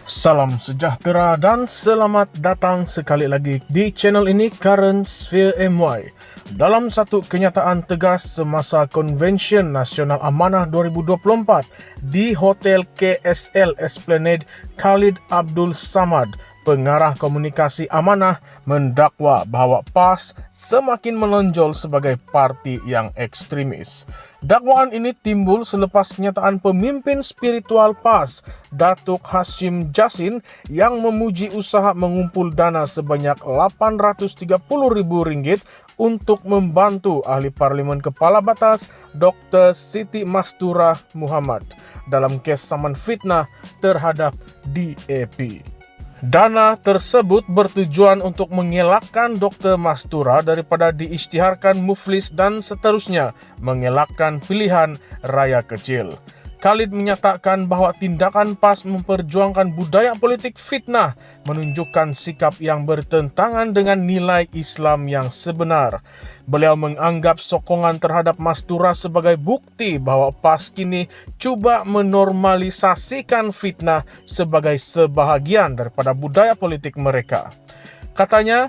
Salam sejahtera dan selamat datang sekali lagi di channel ini Current Sphere MY. Dalam satu kenyataan tegas semasa Convention Nasional Amanah 2024 di Hotel KSL Esplanade, Khalid Abdul Samad, pengarah komunikasi Amanah, mendakwa bahwa PAS semakin menonjol sebagai parti yang ekstremis. Dakwaan ini timbul selepas kenyataan pemimpin spiritual PAS, Datuk Hashim Jassin, yang memuji usaha mengumpul dana sebanyak Rp830.000 untuk membantu ahli parlimen kepala batas Dr. Siti Mastura Muhammad dalam kes saman fitnah terhadap DAP. Dana tersebut bertujuan untuk mengelakkan Dr. Mastura daripada diisytiharkan muflis dan seterusnya mengelakkan pilihan raya kecil. Khalid menyatakan bahwa tindakan PAS memperjuangkan budaya politik fitnah menunjukkan sikap yang bertentangan dengan nilai Islam yang sebenar. Beliau menganggap sokongan terhadap Mastura sebagai bukti bahwa PAS kini cuba menormalisasikan fitnah sebagai sebahagian daripada budaya politik mereka. Katanya,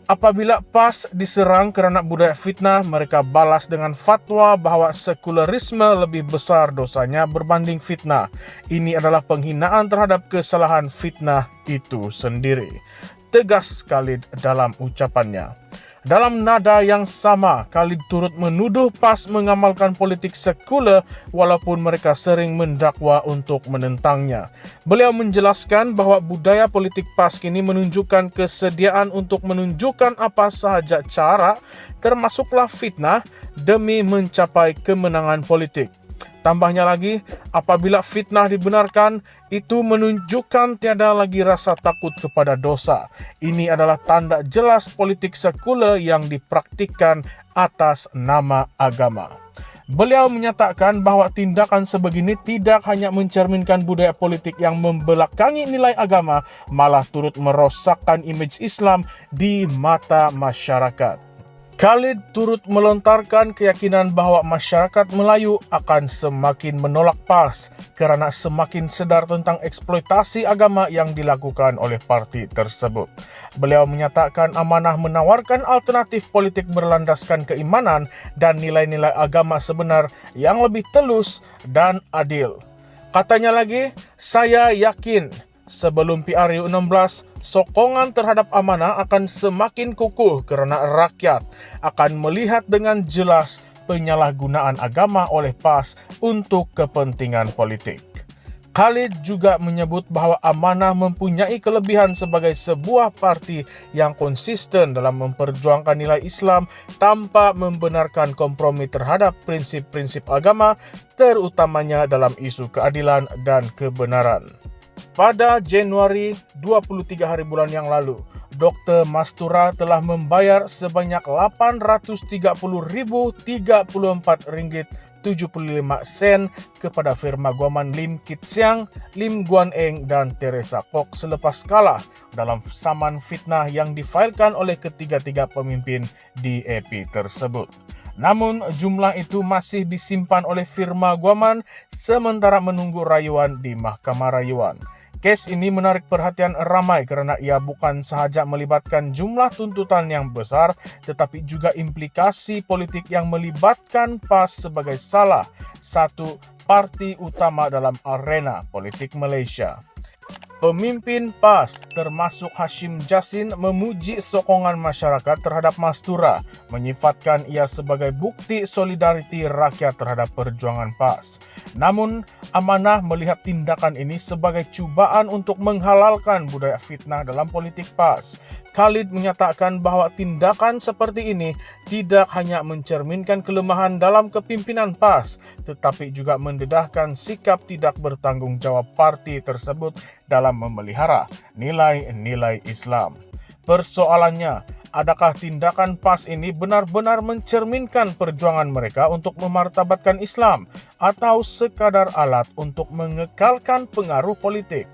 apabila PAS diserang kerana budaya fitnah, mereka balas dengan fatwa bahwa sekularisme lebih besar dosanya berbanding fitnah. Ini adalah penghinaan terhadap kesalahan fitnah itu sendiri. Tegas Khalid dalam ucapannya. Dalam nada yang sama, Khalid turut menuduh PAS mengamalkan politik sekular walaupun mereka sering mendakwa untuk menentangnya. Beliau menjelaskan bahwa budaya politik PAS kini menunjukkan kesediaan untuk menunjukkan apa sahaja cara, termasuklah fitnah, demi mencapai kemenangan politik. Tambahnya lagi, apabila fitnah dibenarkan, itu menunjukkan tiada lagi rasa takut kepada dosa. Ini adalah tanda jelas politik sekular yang dipraktikkan atas nama agama. Beliau menyatakan bahwa tindakan sebegini tidak hanya mencerminkan budaya politik yang membelakangi nilai agama, malah turut merosakkan imej Islam di mata masyarakat. Khalid turut melontarkan keyakinan bahwa masyarakat Melayu akan semakin menolak PAS kerana semakin sedar tentang eksploitasi agama yang dilakukan oleh parti tersebut. Beliau menyatakan Amanah menawarkan alternatif politik berlandaskan keimanan dan nilai-nilai agama sebenar yang lebih telus dan adil. Katanya lagi, saya yakin sebelum PRU16, sokongan terhadap Amanah akan semakin kukuh kerana rakyat akan melihat dengan jelas penyalahgunaan agama oleh PAS untuk kepentingan politik. Khalid juga menyebut bahwa Amanah mempunyai kelebihan sebagai sebuah parti yang konsisten dalam memperjuangkan nilai Islam tanpa membenarkan kompromi terhadap prinsip-prinsip agama, terutamanya dalam isu keadilan dan kebenaran. Pada Januari 23 hari bulan yang lalu, Dr. Mastura telah membayar sebanyak Rp830.34.75 kepada firma guaman Lim Kit Siang, Lim Guan Eng, dan Teresa Kok selepas kalah dalam saman fitnah yang difailkan oleh ketiga-tiga pemimpin DAP tersebut. Namun, jumlah itu masih disimpan oleh firma guaman sementara menunggu rayuan di Mahkamah Rayuan. Kes ini menarik perhatian ramai kerana ia bukan sahaja melibatkan jumlah tuntutan yang besar, tetapi juga implikasi politik yang melibatkan PAS sebagai salah satu parti utama dalam arena politik Malaysia. Pemimpin PAS termasuk Hashim Jassin memuji sokongan masyarakat terhadap Mastura, menyifatkan ia sebagai bukti solidariti rakyat terhadap perjuangan PAS. Namun, Amanah melihat tindakan ini sebagai cubaan untuk menghalalkan budaya fitnah dalam politik PAS. Khalid menyatakan bahwa tindakan seperti ini tidak hanya mencerminkan kelemahan dalam kepimpinan PAS, tetapi juga mendedahkan sikap tidak bertanggung jawab parti tersebut dalam memelihara nilai-nilai Islam. Persoalannya, adakah tindakan PAS ini benar-benar mencerminkan perjuangan mereka untuk memartabatkan Islam atau sekadar alat untuk mengekalkan pengaruh politik?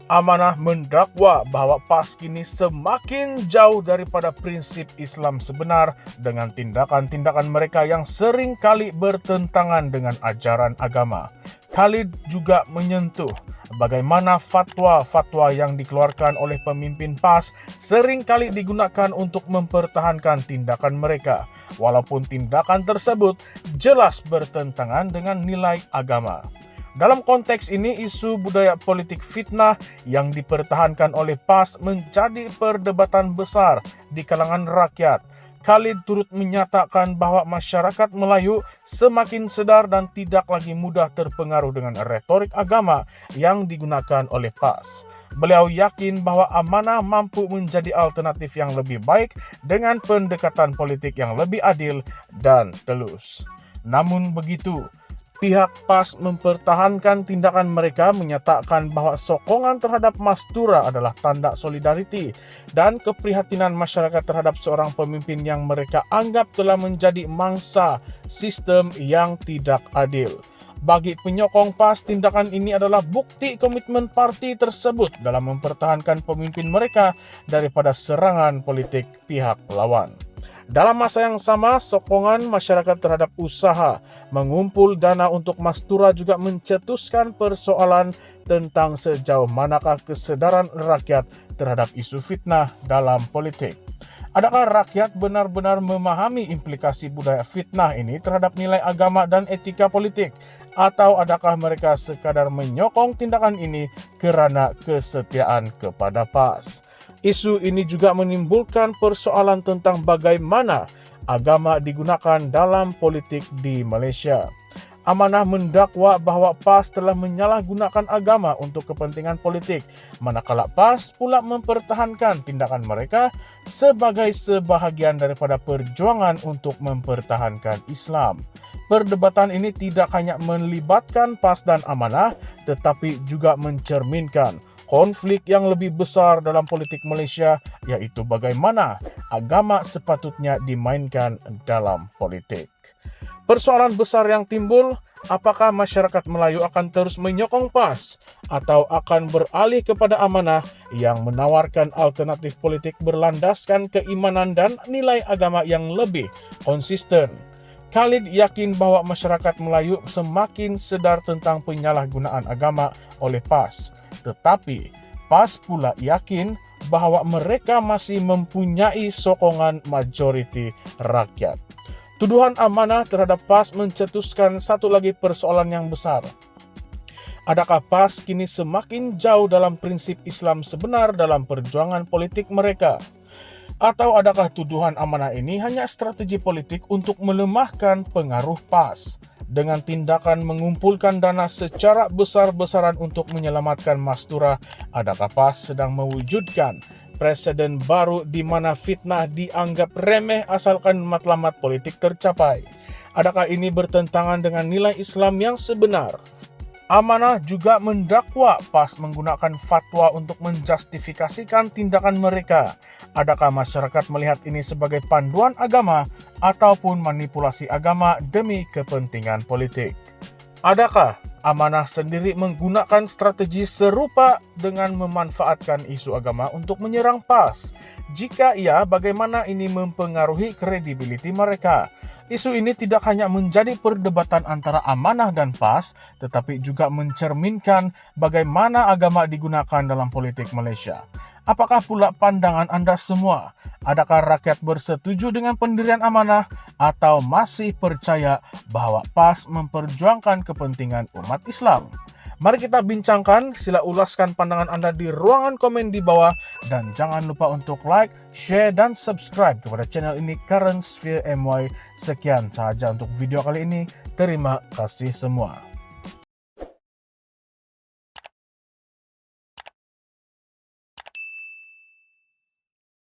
Amanah mendakwa bahwa PAS kini semakin jauh daripada prinsip Islam sebenar dengan tindakan-tindakan mereka yang sering kali bertentangan dengan ajaran agama. Khalid juga menyentuh bagaimana fatwa-fatwa yang dikeluarkan oleh pemimpin PAS seringkali digunakan untuk mempertahankan tindakan mereka, walaupun tindakan tersebut jelas bertentangan dengan nilai agama. Dalam konteks ini, isu budaya politik fitnah yang dipertahankan oleh PAS menjadi perdebatan besar di kalangan rakyat. Khalid turut menyatakan bahwa masyarakat Melayu semakin sedar dan tidak lagi mudah terpengaruh dengan retorik agama yang digunakan oleh PAS. Beliau yakin bahwa Amanah mampu menjadi alternatif yang lebih baik dengan pendekatan politik yang lebih adil dan telus. Namun begitu, pihak PAS mempertahankan tindakan mereka, menyatakan bahwa sokongan terhadap Mastura adalah tanda solidariti dan keprihatinan masyarakat terhadap seorang pemimpin yang mereka anggap telah menjadi mangsa sistem yang tidak adil. Bagi penyokong PAS, tindakan ini adalah bukti komitmen parti tersebut dalam mempertahankan pemimpin mereka daripada serangan politik pihak lawan. Dalam masa yang sama, sokongan masyarakat terhadap usaha mengumpul dana untuk Mastura juga mencetuskan persoalan tentang sejauh manakah kesedaran rakyat terhadap isu fitnah dalam politik. Adakah rakyat benar-benar memahami implikasi budaya fitnah ini terhadap nilai agama dan etika politik? Atau adakah mereka sekadar menyokong tindakan ini kerana kesetiaan kepada PAS? Isu ini juga menimbulkan persoalan tentang bagaimana agama digunakan dalam politik di Malaysia. Amanah mendakwa bahwa PAS telah menyalahgunakan agama untuk kepentingan politik, manakala PAS pula mempertahankan tindakan mereka sebagai sebahagian daripada perjuangan untuk mempertahankan Islam. Perdebatan ini tidak hanya melibatkan PAS dan Amanah, tetapi juga mencerminkan konflik yang lebih besar dalam politik Malaysia, yaitu bagaimana agama sepatutnya dimainkan dalam politik. Persoalan besar yang timbul, apakah masyarakat Melayu akan terus menyokong PAS atau akan beralih kepada Amanah yang menawarkan alternatif politik berlandaskan keimanan dan nilai agama yang lebih konsisten? Khalid yakin bahwa masyarakat Melayu semakin sedar tentang penyalahgunaan agama oleh PAS, tetapi PAS pula yakin bahwa mereka masih mempunyai sokongan majoriti rakyat. Tuduhan Amanah terhadap PAS mencetuskan satu lagi persoalan yang besar. Adakah PAS kini semakin jauh dalam prinsip Islam sebenar dalam perjuangan politik mereka? Atau adakah tuduhan Amanah ini hanya strategi politik untuk melemahkan pengaruh PAS? Dengan tindakan mengumpulkan dana secara besar-besaran untuk menyelamatkan Mastura, adakah PAS sedang mewujudkan presiden baru di mana fitnah dianggap remeh asalkan matlamat politik tercapai? Adakah ini bertentangan dengan nilai Islam yang sebenar? Amanah juga mendakwa PAS menggunakan fatwa untuk menjustifikasikan tindakan mereka. Adakah masyarakat melihat ini sebagai panduan agama ataupun manipulasi agama demi kepentingan politik? Adakah Amanah sendiri menggunakan strategi serupa dengan memanfaatkan isu agama untuk menyerang PAS? Jika iya, bagaimana ini mempengaruhi kredibiliti mereka? Isu ini tidak hanya menjadi perdebatan antara Amanah dan PAS, tetapi juga mencerminkan bagaimana agama digunakan dalam politik Malaysia. Apakah pula pandangan Anda semua? Adakah rakyat bersetuju dengan pendirian Amanah atau masih percaya bahwa PAS memperjuangkan kepentingan umat Islam? Mari kita bincangkan, sila ulaskan pandangan Anda di ruangan komen di bawah dan jangan lupa untuk like, share, dan subscribe kepada channel ini Current Sphere MY. Sekian sahaja untuk video kali ini. Terima kasih semua.